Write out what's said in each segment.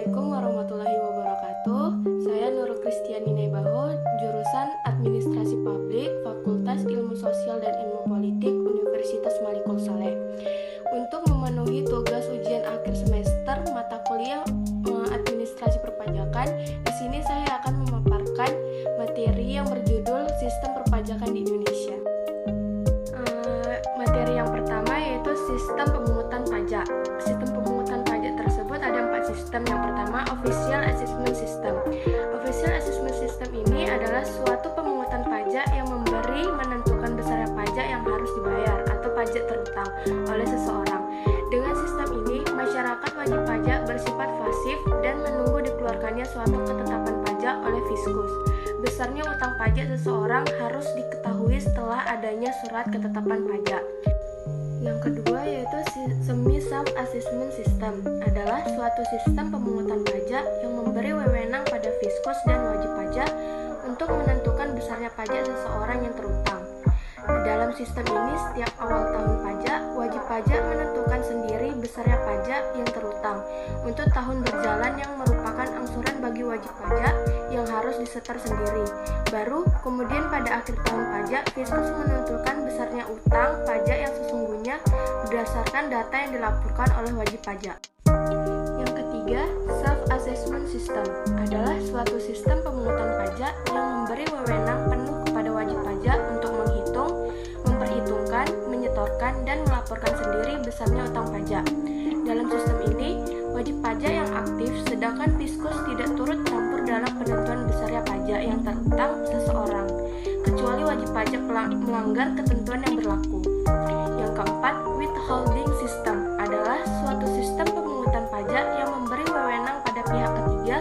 Assalamualaikum warahmatullahi wabarakatuh. Saya Nurul Kristiani Nebaho, jurusan Administrasi Publik, Fakultas Ilmu Sosial dan Ilmu Politik, Universitas Malikul Saleh. Untuk memenuhi tugas ujian akhir semester mata kuliah Administrasi Perpajakan, di sini saya akan memaparkan materi yang berjudul Sistem Perpajakan di Indonesia. Materi yang pertama yaitu sistem pemungutan pajak. Sistem pemungutan pajak tersebut ada 4 sistem. Yang pertama, Official Assessment System. Official Assessment System ini adalah suatu pemungutan pajak yang menentukan besarnya pajak yang harus dibayar atau pajak terutang oleh seseorang. Dengan sistem ini, masyarakat wajib pajak bersifat pasif dan menunggu dikeluarkannya suatu ketetapan pajak oleh Fiskus. Besarnya utang pajak seseorang harus diketahui setelah adanya surat ketetapan pajak. Yang kedua yaitu Semi Self-Assessment System, adalah suatu sistem pemungutan pajak yang memberi wewenang pada Fiskus dan wajib pajak untuk menentukan besarnya pajak seseorang yang terutang. Dalam sistem ini, setiap awal tahun pajak, wajib pajak menentukan sendiri besarnya pajak yang terutang untuk tahun berjalan yang merupakan angsuran bagi wajib pajak yang harus disetor sendiri. Baru kemudian pada akhir tahun pajak, Fiskus menentukan besarnya utang pajak yang sesungguhnya berdasarkan data yang dilaporkan oleh wajib pajak. Yang ketiga, Self-Assessment System, adalah suatu sistem pemungutan pajak yang memberi wewenang penuh kepada wajib pajak untuk menghitung, memperhitungkan, menyetorkan, dan melaporkan sendiri besarnya utang pajak. Dalam sistem ini, wajib pajak yang aktif, sedangkan Fiskus tidak turut campur dalam penentuan besarnya pajak yang terutang seseorang, kecuali wajib pajak melanggar ketentuan yang berlaku. Yang keempat, Withholding System, adalah suatu sistem pemungutan pajak yang memberi wewenang pada pihak ketiga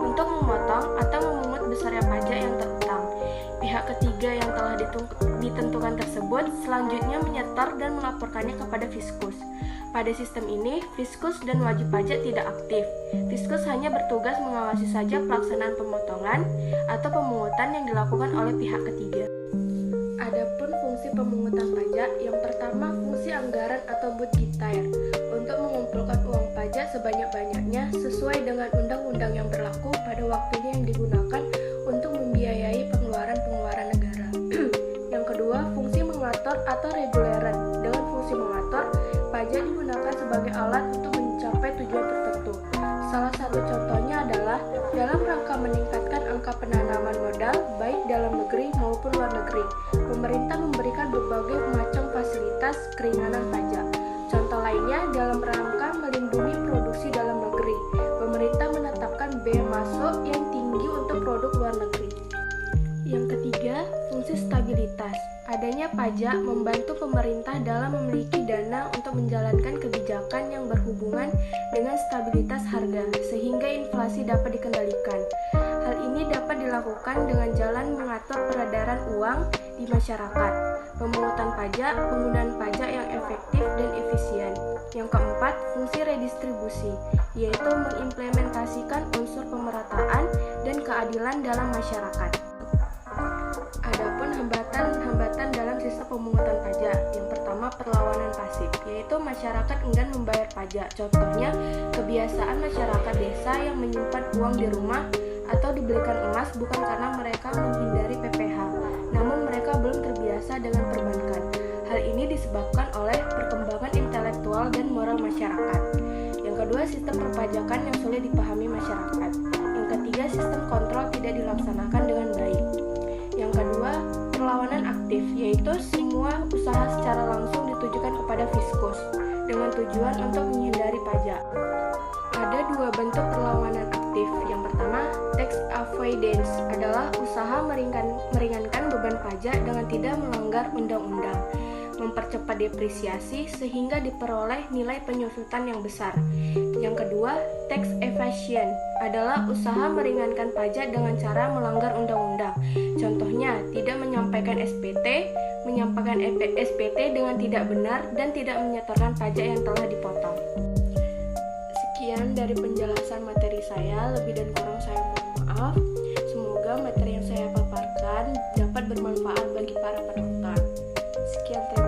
untuk memotong atau memungut besarnya pajak yang terutang. Pihak ketiga yang telah ditentukan tersebut selanjutnya menyetor dan melaporkannya kepada Fiskus. Pada sistem ini, Fiskus dan wajib pajak tidak aktif. Fiskus hanya bertugas mengawasi saja pelaksanaan pemotongan atau pemungutan yang dilakukan oleh pihak ketiga. Adapun fungsi pemungutan pajak, yang pertama fungsi anggaran atau budgetaire, untuk mengumpulkan uang pajak sebanyak-banyaknya sesuai dengan undang-undang yang berlaku pada waktunya yang digunakan untuk membiayai pengeluaran negara. Yang kedua, fungsi mengatur atau reguleran. Dengan fungsi mengatur, pajak digunakan sebagai alat untuk mencapai tujuan tertentu. Salah satu contohnya adalah dalam rangka meningkatkan angka penanaman modal baik dalam negeri maupun luar negeri. Pemerintah memberikan berbagai macam fasilitas keringanan pajak. Contoh lainnya dalam rangka melindungi produksi dalam negeri. Pemerintah menetapkan bea masuk yang tinggi untuk produk luar negeri. Yang ketiga, fungsi stabilitas. Adanya pajak membantu pemerintah dalam memiliki dana untuk menjalankan kebijakan yang berhubungan dengan stabilitas harga, sehingga inflasi dapat dikendalikan. Hal ini dapat dilakukan dengan jalan mengatur peredaran uang di masyarakat, pemungutan pajak, penggunaan pajak yang efektif dan efisien. Yang keempat, fungsi redistribusi, yaitu mengimplementasikan unsur pemerataan dan keadilan dalam masyarakat. Adapun hambatan dalam sistem pemungutan pajak. Yang pertama, perlawanan pasif, yaitu masyarakat enggan membayar pajak. Contohnya, kebiasaan masyarakat desa yang menyimpan uang di rumah atau dibelikan emas bukan karena mereka menghindari PPh, namun mereka belum terbiasa dengan perbankan. Hal ini disebabkan oleh perkembangan intelektual dan moral masyarakat. Yang kedua, sistem perpajakan yang sulit dipahami masyarakat. Yang ketiga, sistem kontrol tidak dilaksanakan dengan baik. Yang kedua, perlawanan aktif, yaitu semua usaha secara langsung ditujukan kepada Fiskus dengan tujuan untuk menghindari pajak. Ada 2 bentuk perlawanan aktif. Yang pertama, tax avoidance, adalah usaha meringankan beban pajak dengan tidak melanggar undang-undang, mempercepat depresiasi sehingga diperoleh nilai penyusutan yang besar. Yang kedua, tax evasion, adalah usaha meringankan pajak dengan cara melanggar undang-undang. Contohnya, tidak menyampaikan SPT, menyampaikan SPT dengan tidak benar, dan tidak menyetorkan pajak yang telah dipotong. Sekian dari penjelasan materi saya, lebih dan kurang saya mohon maaf. Semoga materi yang saya paparkan dapat bermanfaat bagi para penonton. Sekian, terima kasih.